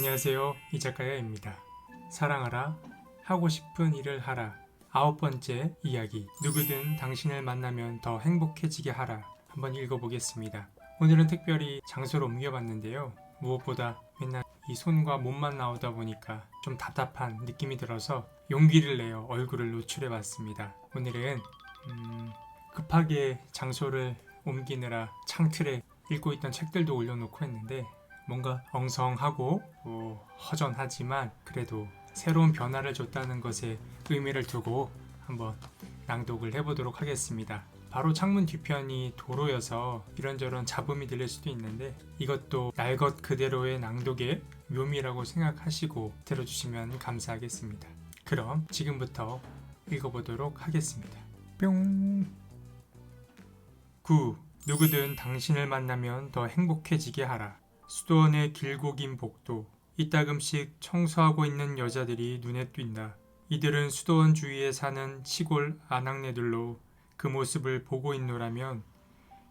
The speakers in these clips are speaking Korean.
안녕하세요, 이작가야입니다. 사랑하라, 하고 싶은 일을 하라. 9번째 이야기, 누구든 당신을 만나면 더 행복해지게 하라. 한번 읽어보겠습니다. 오늘은 특별히 장소를 옮겨봤는데요. 무엇보다 맨날 이 손과 몸만 나오다 보니까 좀 답답한 느낌이 들어서 용기를 내어 얼굴을 노출해봤습니다. 오늘은 급하게 장소를 옮기느라 창틀에 읽고 있던 책들도 올려놓고 했는데 뭔가 엉성하고 허전하지만 그래도 새로운 변화를 줬다는 것에 의미를 두고 한번 낭독을 해보도록 하겠습니다. 바로 창문 뒤편이 도로여서 이런저런 잡음이 들릴 수도 있는데 이것도 날 것 그대로의 낭독의 묘미라고 생각하시고 들어주시면 감사하겠습니다. 그럼 지금부터 읽어보도록 하겠습니다. 뿅. 9. 누구든 당신을 만나면 더 행복해지게 하라. 수도원의 길고 긴 복도. 이따금씩 청소하고 있는 여자들이 눈에 띈다. 이들은 수도원 주위에 사는 시골 아낙네들로 그 모습을 보고 있노라면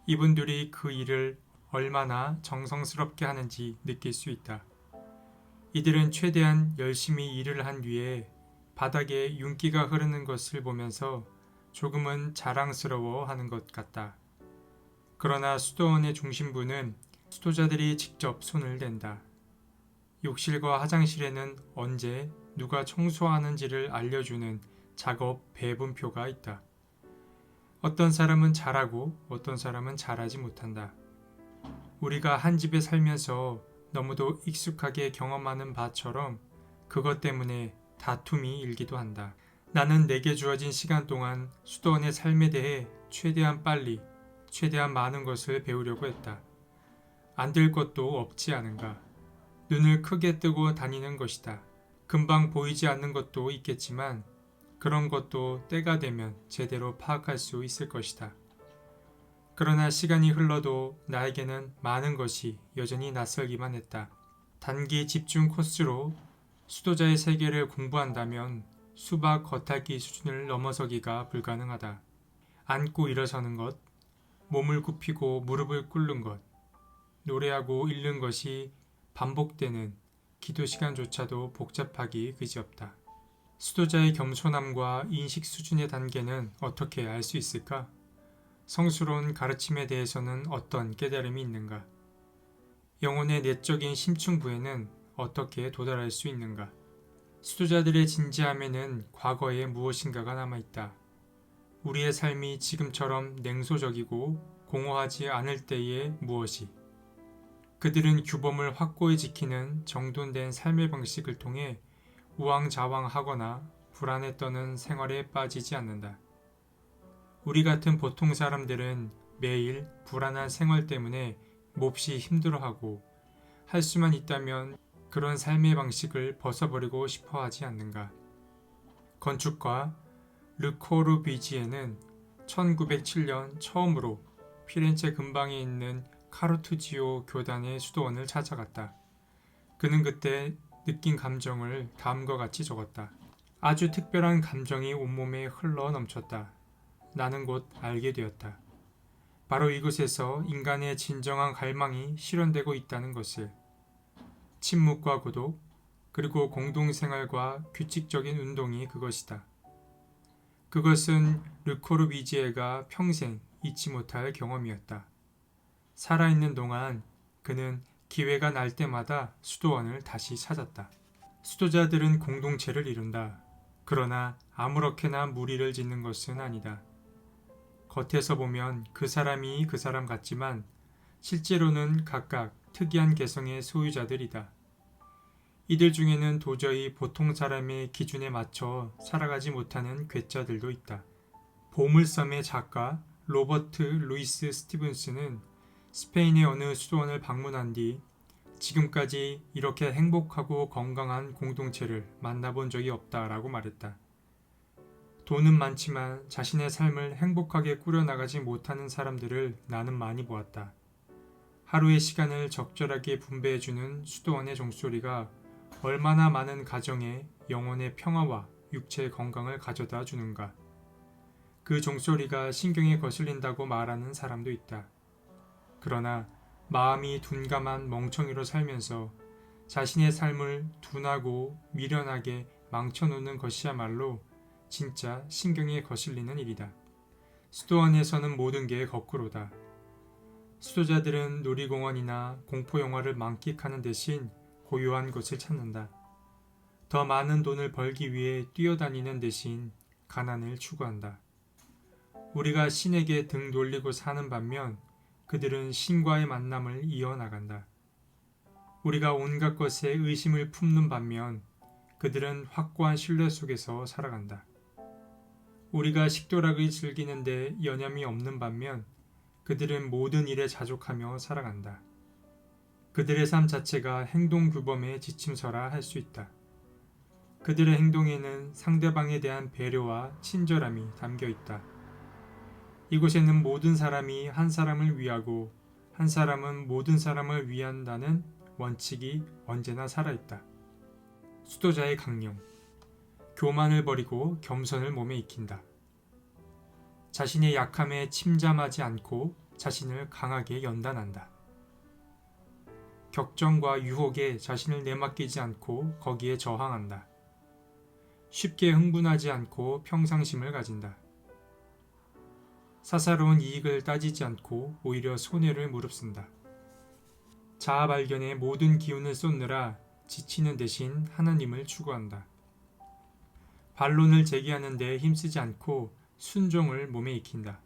이분들이 그 일을 얼마나 정성스럽게 하는지 느낄 수 있다. 이들은 최대한 열심히 일을 한 뒤에 바닥에 윤기가 흐르는 것을 보면서 조금은 자랑스러워 하는 것 같다. 그러나 수도원의 중심부는 수도자들이 직접 손을 댄다. 욕실과 화장실에는 언제 누가 청소하는지를 알려주는 작업 배분표가 있다. 어떤 사람은 잘하고 어떤 사람은 잘하지 못한다. 우리가 한 집에 살면서 너무도 익숙하게 경험하는 바처럼 그것 때문에 다툼이 일기도 한다. 나는 내게 주어진 시간 동안 수도원의 삶에 대해 최대한 빨리, 최대한 많은 것을 배우려고 했다. 안 될 것도 없지 않은가. 눈을 크게 뜨고 다니는 것이다. 금방 보이지 않는 것도 있겠지만 그런 것도 때가 되면 제대로 파악할 수 있을 것이다. 그러나 시간이 흘러도 나에게는 많은 것이 여전히 낯설기만 했다. 단기 집중 코스로 수도자의 세계를 공부한다면 수박 겉핥기 수준을 넘어서기가 불가능하다. 앉고 일어서는 것, 몸을 굽히고 무릎을 꿇는 것, 노래하고 읽는 것이 반복되는 기도 시간조차도 복잡하기 그지없다. 수도자의 겸손함과 인식 수준의 단계는 어떻게 알 수 있을까? 성스러운 가르침에 대해서는 어떤 깨달음이 있는가? 영혼의 내적인 심층부에는 어떻게 도달할 수 있는가? 수도자들의 진지함에는 과거에 무엇인가가 남아있다. 우리의 삶이 지금처럼 냉소적이고 공허하지 않을 때의 무엇이? 그들은 규범을 확고히 지키는 정돈된 삶의 방식을 통해 우왕좌왕하거나 불안에 떠는 생활에 빠지지 않는다. 우리 같은 보통 사람들은 매일 불안한 생활 때문에 몹시 힘들어하고 할 수만 있다면 그런 삶의 방식을 벗어버리고 싶어 하지 않는가. 건축가 르코르비지에는 1907년 처음으로 피렌체 근방에 있는 카르투지오 교단의 수도원을 찾아갔다. 그는 그때 느낀 감정을 다음과 같이 적었다. 아주 특별한 감정이 온몸에 흘러 넘쳤다. 나는 곧 알게 되었다. 바로 이곳에서 인간의 진정한 갈망이 실현되고 있다는 것을. 침묵과 고독, 그리고 공동생활과 규칙적인 운동이 그것이다. 그것은 르코르비지에가 평생 잊지 못할 경험이었다. 살아있는 동안 그는 기회가 날 때마다 수도원을 다시 찾았다. 수도자들은 공동체를 이룬다. 그러나 아무렇게나 무리를 짓는 것은 아니다. 겉에서 보면 그 사람이 그 사람 같지만 실제로는 각각 특이한 개성의 소유자들이다. 이들 중에는 도저히 보통 사람의 기준에 맞춰 살아가지 못하는 괴짜들도 있다. 보물섬의 작가 로버트 루이스 스티븐스는 스페인의 어느 수도원을 방문한 뒤 지금까지 이렇게 행복하고 건강한 공동체를 만나본 적이 없다라고 말했다. 돈은 많지만 자신의 삶을 행복하게 꾸려나가지 못하는 사람들을 나는 많이 보았다. 하루의 시간을 적절하게 분배해주는 수도원의 종소리가 얼마나 많은 가정에 영혼의 평화와 육체의 건강을 가져다 주는가. 그 종소리가 신경에 거슬린다고 말하는 사람도 있다. 그러나 마음이 둔감한 멍청이로 살면서 자신의 삶을 둔하고 미련하게 망쳐놓는 것이야말로 진짜 신경에 거슬리는 일이다. 수도 안에서는 모든 게 거꾸로다. 수도자들은 놀이공원이나 공포영화를 만끽하는 대신 고요한 곳을 찾는다. 더 많은 돈을 벌기 위해 뛰어다니는 대신 가난을 추구한다. 우리가 신에게 등 돌리고 사는 반면 그들은 신과의 만남을 이어나간다. 우리가 온갖 것에 의심을 품는 반면 그들은 확고한 신뢰 속에서 살아간다. 우리가 식도락을 즐기는데 여념이 없는 반면 그들은 모든 일에 자족하며 살아간다. 그들의 삶 자체가 행동규범의 지침서라 할 수 있다. 그들의 행동에는 상대방에 대한 배려와 친절함이 담겨 있다. 이곳에는 모든 사람이 한 사람을 위하고 한 사람은 모든 사람을 위한다는 원칙이 언제나 살아있다. 수도자의 강령. 교만을 버리고 겸손을 몸에 익힌다. 자신의 약함에 침잠하지 않고 자신을 강하게 연단한다. 격정과 유혹에 자신을 내맡기지 않고 거기에 저항한다. 쉽게 흥분하지 않고 평상심을 가진다. 사사로운 이익을 따지지 않고 오히려 손해를 무릅쓴다. 자아 발견에 모든 기운을 쏟느라 지치는 대신 하나님을 추구한다. 반론을 제기하는 데 힘쓰지 않고 순종을 몸에 익힌다.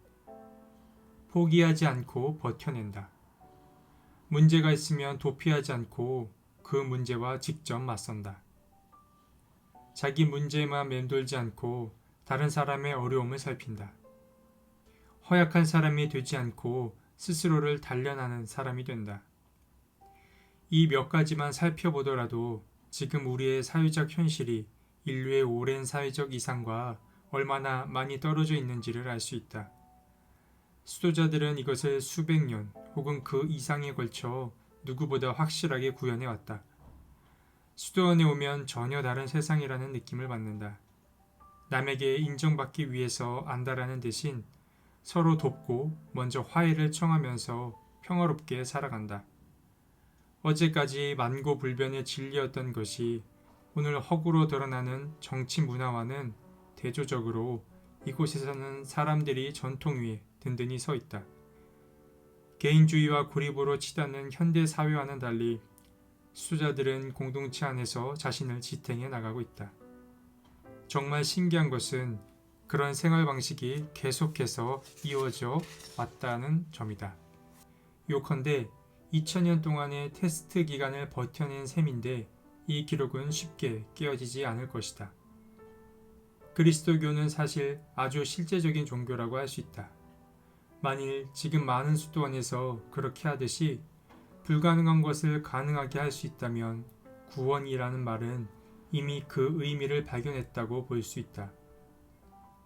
포기하지 않고 버텨낸다. 문제가 있으면 도피하지 않고 그 문제와 직접 맞선다. 자기 문제에만 맴돌지 않고 다른 사람의 어려움을 살핀다. 허약한 사람이 되지 않고 스스로를 단련하는 사람이 된다. 이 몇 가지만 살펴보더라도 지금 우리의 사회적 현실이 인류의 오랜 사회적 이상과 얼마나 많이 떨어져 있는지를 알 수 있다. 수도자들은 이것을 수백 년 혹은 그 이상에 걸쳐 누구보다 확실하게 구현해 왔다. 수도원에 오면 전혀 다른 세상이라는 느낌을 받는다. 남에게 인정받기 위해서 안다라는 대신 서로 돕고 먼저 화해를 청하면서 평화롭게 살아간다. 어제까지 만고불변의 진리였던 것이 오늘 허구로 드러나는 정치 문화와는 대조적으로 이곳에서는 사람들이 전통 위에 든든히 서 있다. 개인주의와 고립으로 치닫는 현대 사회와는 달리 수자들은 공동체 안에서 자신을 지탱해 나가고 있다. 정말 신기한 것은 그런 생활 방식이 계속해서 이어져 왔다는 점이다. 요컨대 2000년 동안의 테스트 기간을 버텨낸 셈인데 이 기록은 쉽게 깨어지지 않을 것이다. 그리스도교는 사실 아주 실제적인 종교라고 할 수 있다. 만일 지금 많은 수도원에서 그렇게 하듯이 불가능한 것을 가능하게 할 수 있다면 구원이라는 말은 이미 그 의미를 발견했다고 볼 수 있다.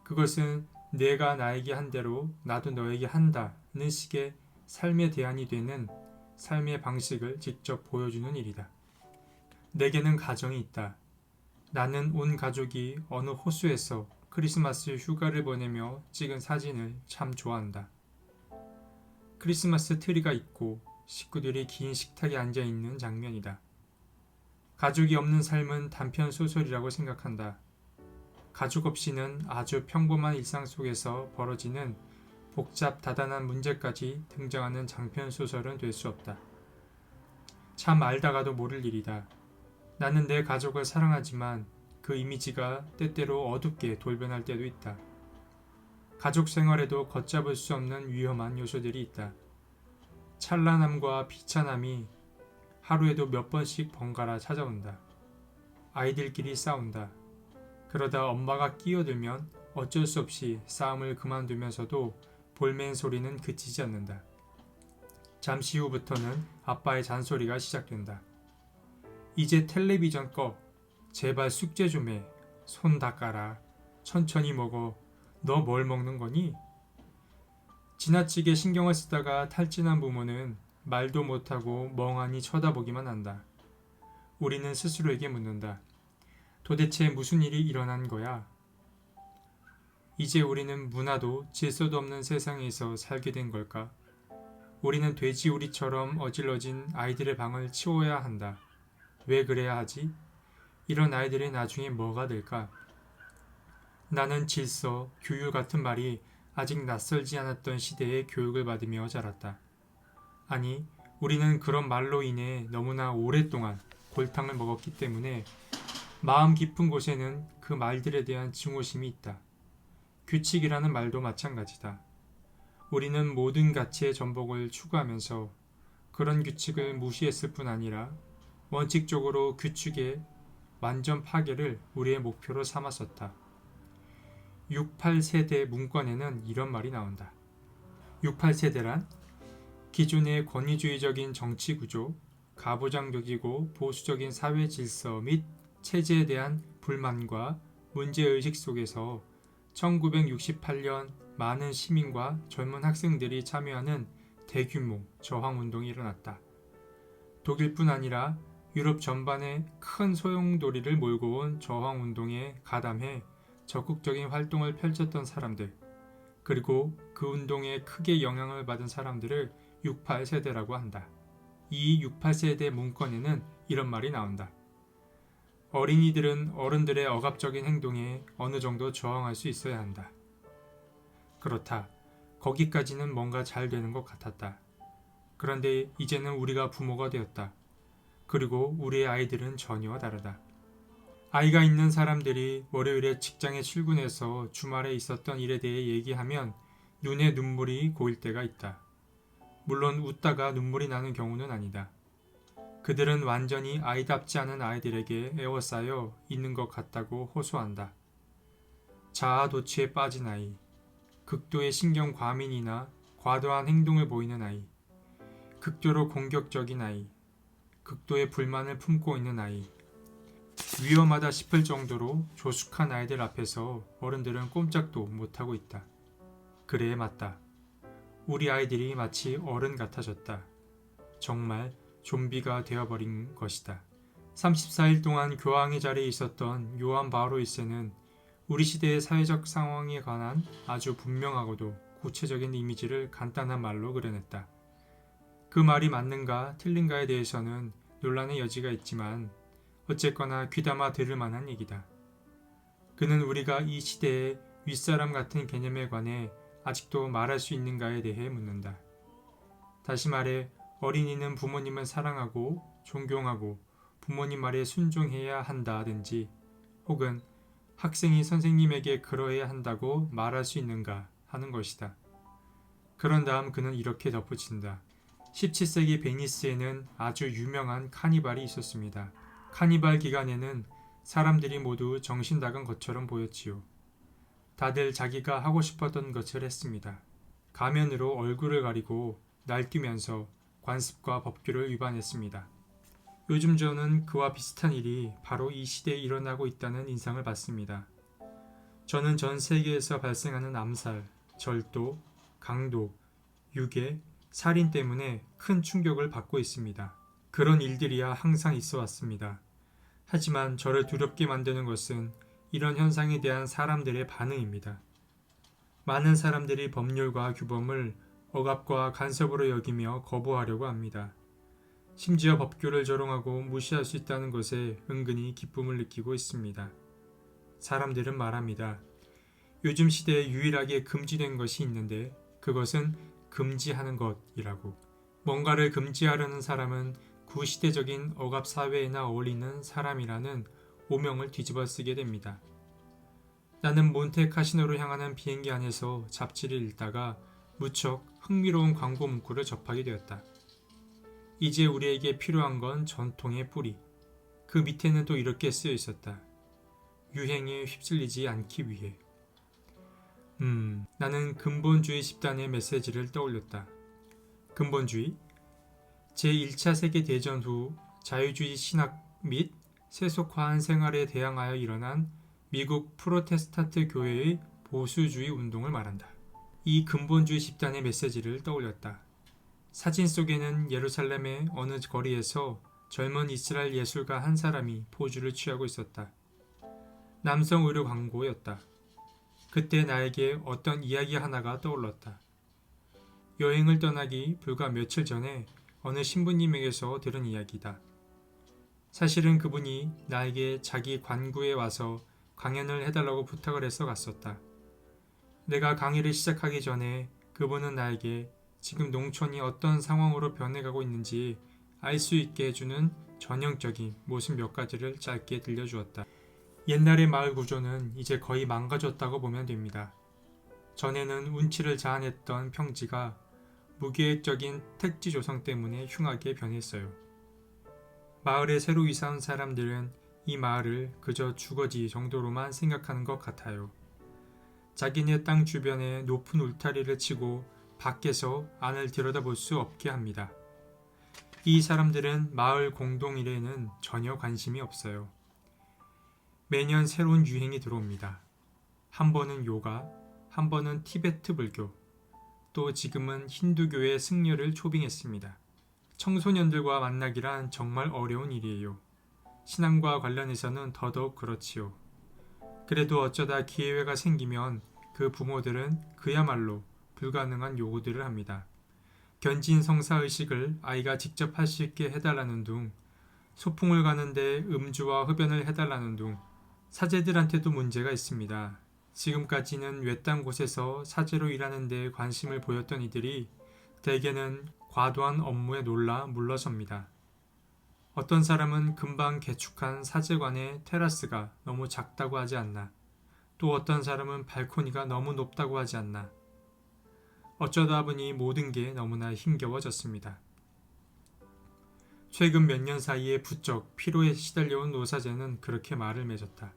그것은 내가 나에게 한 대로 나도 너에게 한다는 식의 삶의 대안이 되는 삶의 방식을 직접 보여주는 일이다. 내게는 가정이 있다. 나는 온 가족이 어느 호수에서 크리스마스 휴가를 보내며 찍은 사진을 참 좋아한다. 크리스마스 트리가 있고 식구들이 긴 식탁에 앉아있는 장면이다. 가족이 없는 삶은 단편 소설이라고 생각한다. 가족 없이는 아주 평범한 일상 속에서 벌어지는 복잡 다단한 문제까지 등장하는 장편 소설은 될 수 없다. 참 알다가도 모를 일이다. 나는 내 가족을 사랑하지만 그 이미지가 때때로 어둡게 돌변할 때도 있다. 가족 생활에도 걷잡을 수 없는 위험한 요소들이 있다. 찬란함과 비찬함이 하루에도 몇 번씩 번갈아 찾아온다. 아이들끼리 싸운다. 그러다 엄마가 끼어들면 어쩔 수 없이 싸움을 그만두면서도 볼멘 소리는 그치지 않는다. 잠시 후부터는 아빠의 잔소리가 시작된다. 이제 텔레비전 꺼. 제발 숙제 좀 해. 손 닦아라. 천천히 먹어. 너 뭘 먹는 거니? 지나치게 신경을 쓰다가 탈진한 부모는 말도 못하고 멍하니 쳐다보기만 한다. 우리는 스스로에게 묻는다. 도대체 무슨 일이 일어난 거야? 이제 우리는 문화도 질서도 없는 세상에서 살게 된 걸까? 우리는 돼지우리처럼 어질러진 아이들의 방을 치워야 한다. 왜 그래야 하지? 이런 아이들이 나중에 뭐가 될까? 나는 질서, 규율 같은 말이 아직 낯설지 않았던 시대의 교육을 받으며 자랐다. 아니, 우리는 그런 말로 인해 너무나 오랫동안 골탕을 먹었기 때문에 마음 깊은 곳에는 그 말들에 대한 증오심이 있다. 규칙이라는 말도 마찬가지다. 우리는 모든 가치의 전복을 추구하면서 그런 규칙을 무시했을 뿐 아니라 원칙적으로 규칙의 완전 파괴를 우리의 목표로 삼았었다. 68세대 문건에는 이런 말이 나온다. 68세대란 기존의 권위주의적인 정치 구조, 가부장적이고 보수적인 사회 질서 및 체제에 대한 불만과 문제의식 속에서 1968년 많은 시민과 젊은 학생들이 참여하는 대규모 저항운동이 일어났다. 독일뿐 아니라 유럽 전반에 큰 소용돌이를 몰고 온 저항운동에 가담해 적극적인 활동을 펼쳤던 사람들, 그리고 그 운동에 크게 영향을 받은 사람들을 68세대라고 한다. 이 68세대 문건에는 이런 말이 나온다. 어린이들은 어른들의 억압적인 행동에 어느 정도 저항할 수 있어야 한다. 그렇다. 거기까지는 뭔가 잘 되는 것 같았다. 그런데 이제는 우리가 부모가 되었다. 그리고 우리의 아이들은 전혀 다르다. 아이가 있는 사람들이 월요일에 직장에 출근해서 주말에 있었던 일에 대해 얘기하면 눈에 눈물이 고일 때가 있다. 물론 웃다가 눈물이 나는 경우는 아니다. 그들은 완전히 아이답지 않은 아이들에게 에워싸여 있는 것 같다고 호소한다. 자아도취에 빠진 아이, 극도의 신경 과민이나 과도한 행동을 보이는 아이, 극도로 공격적인 아이, 극도의 불만을 품고 있는 아이, 위험하다 싶을 정도로 조숙한 아이들 앞에서 어른들은 꼼짝도 못하고 있다. 그래, 맞다. 우리 아이들이 마치 어른 같아졌다. 정말 좀비가 되어버린 것이다. 34일 동안 교황의 자리에 있었던 요한 바오로 1세는 우리 시대의 사회적 상황에 관한 아주 분명하고도 구체적인 이미지를 간단한 말로 그려냈다. 그 말이 맞는가 틀린가에 대해서는 논란의 여지가 있지만 어쨌거나 귀담아 들을 만한 얘기다. 그는 우리가 이 시대의 윗사람 같은 개념에 관해 아직도 말할 수 있는가에 대해 묻는다. 다시 말해 어린이는 부모님을 사랑하고 존경하고 부모님 말에 순종해야 한다든지 혹은 학생이 선생님에게 그러해야 한다고 말할 수 있는가 하는 것이다. 그런 다음 그는 이렇게 덧붙인다. 17세기 베니스에는 아주 유명한 카니발이 있었습니다. 카니발 기간에는 사람들이 모두 정신 나간 것처럼 보였지요. 다들 자기가 하고 싶었던 것을 했습니다. 가면으로 얼굴을 가리고 날뛰면서 관습과 법규를 위반했습니다. 요즘 저는 그와 비슷한 일이 바로 이 시대에 일어나고 있다는 인상을 받습니다. 저는 전 세계에서 발생하는 암살, 절도, 강도, 유괴, 살인 때문에 큰 충격을 받고 있습니다. 그런 일들이야 항상 있어 왔습니다. 하지만 저를 두렵게 만드는 것은 이런 현상에 대한 사람들의 반응입니다. 많은 사람들이 법률과 규범을 억압과 간섭으로 여기며 거부하려고 합니다. 심지어 법규를 조롱하고 무시할 수 있다는 것에 은근히 기쁨을 느끼고 있습니다. 사람들은 말합니다. 요즘 시대에 유일하게 금지된 것이 있는데 그것은 금지하는 것이라고. 뭔가를 금지하려는 사람은 구시대적인 억압 사회에나 어울리는 사람이라는 오명을 뒤집어 쓰게 됩니다. 나는 몬테 카시노로 향하는 비행기 안에서 잡지를 읽다가 무척 흥미로운 광고 문구를 접하게 되었다. 이제 우리에게 필요한 건 전통의 뿌리. 그 밑에는 또 이렇게 쓰여 있었다. 유행에 휩쓸리지 않기 위해. 나는 근본주의 집단의 메시지를 떠올렸다. 근본주의? 제1차 세계대전 후 자유주의 신학 및 세속화한 생활에 대항하여 일어난 미국 프로테스탄트 교회의 보수주의 운동을 말한다. 이 근본주의 집단의 메시지를 떠올렸다. 사진 속에는 예루살렘의 어느 거리에서 젊은 이스라엘 예술가 한 사람이 포즈를 취하고 있었다. 남성 의류 광고였다. 그때 나에게 어떤 이야기 하나가 떠올랐다. 여행을 떠나기 불과 며칠 전에 어느 신부님에게서 들은 이야기다. 사실은 그분이 나에게 자기 관구에 와서 강연을 해달라고 부탁을 해서 갔었다. 내가 강의를 시작하기 전에 그분은 나에게 지금 농촌이 어떤 상황으로 변해가고 있는지 알 수 있게 해주는 전형적인 모습 몇 가지를 짧게 들려주었다. 옛날의 마을 구조는 이제 거의 망가졌다고 보면 됩니다. 전에는 운치를 자아냈던 평지가 무계획적인 택지 조성 때문에 흉하게 변했어요. 마을에 새로 이사 온 사람들은 이 마을을 그저 주거지 정도로만 생각하는 것 같아요. 자기네 땅 주변에 높은 울타리를 치고 밖에서 안을 들여다볼 수 없게 합니다. 이 사람들은 마을 공동일에는 전혀 관심이 없어요. 매년 새로운 유행이 들어옵니다. 한 번은 요가, 한 번은 티베트 불교, 또 지금은 힌두교의 승려를 초빙했습니다. 청소년들과 만나기란 정말 어려운 일이에요. 신앙과 관련해서는 더더욱 그렇지요. 그래도 어쩌다 기회가 생기면 그 부모들은 그야말로 불가능한 요구들을 합니다. 견진 성사의식을 아이가 직접 할 수 있게 해달라는 둥, 소풍을 가는데 음주와 흡연을 해달라는 둥, 사제들한테도 문제가 있습니다. 지금까지는 외딴 곳에서 사제로 일하는 데 관심을 보였던 이들이 대개는 과도한 업무에 놀라 물러섭니다. 어떤 사람은 금방 개축한 사제관의 테라스가 너무 작다고 하지 않나, 또 어떤 사람은 발코니가 너무 높다고 하지 않나. 어쩌다 보니 모든 게 너무나 힘겨워졌습니다. 최근 몇 년 사이에 부쩍 피로에 시달려온 노사제는 그렇게 말을 맺었다.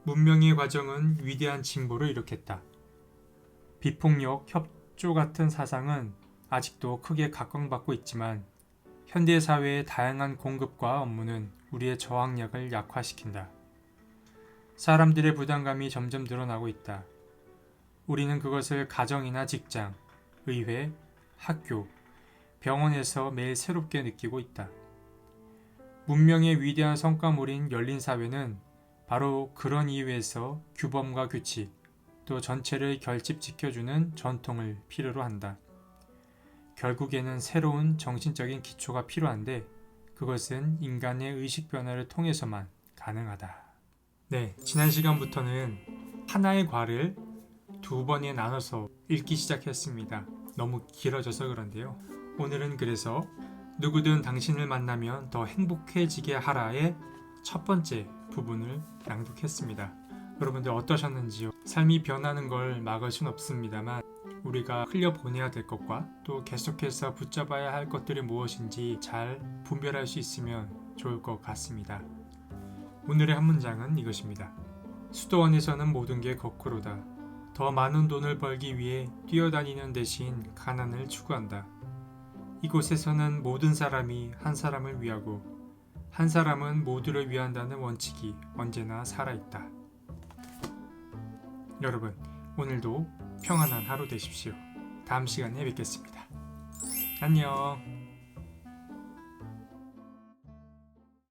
문명의 과정은 위대한 진보를 일으켰다. 비폭력, 협조 같은 사상은 아직도 크게 각광받고 있지만 현대 사회의 다양한 공급과 업무는 우리의 저항력을 약화시킨다. 사람들의 부담감이 점점 늘어나고 있다. 우리는 그것을 가정이나 직장, 의회, 학교, 병원에서 매일 새롭게 느끼고 있다. 문명의 위대한 성과물인 열린 사회는 바로 그런 이유에서 규범과 규칙, 또 전체를 결집시켜주는 전통을 필요로 한다. 결국에는 새로운 정신적인 기초가 필요한데 그것은 인간의 의식 변화를 통해서만 가능하다. 네, 지난 시간부터는 하나의 과를 두 번에 나눠서 읽기 시작했습니다. 너무 길어져서 그런데요. 오늘은 그래서 누구든 당신을 만나면 더 행복해지게 하라의 첫 번째 부분을 낭독했습니다. 여러분들 어떠셨는지요? 삶이 변하는 걸 막을 순 없습니다만 우리가 흘려보내야 될 것과 또 계속해서 붙잡아야 할 것들이 무엇인지 잘 분별할 수 있으면 좋을 것 같습니다. 오늘의 한 문장은 이것입니다. 수도원에서는 모든 게 거꾸로다. 더 많은 돈을 벌기 위해 뛰어다니는 대신 가난을 추구한다. 이곳에서는 모든 사람이 한 사람을 위하고 한 사람은 모두를 위한다는 원칙이 언제나 살아있다. 여러분, 오늘도 평안한 하루 되십시오. 다음 시간에 뵙겠습니다. 안녕.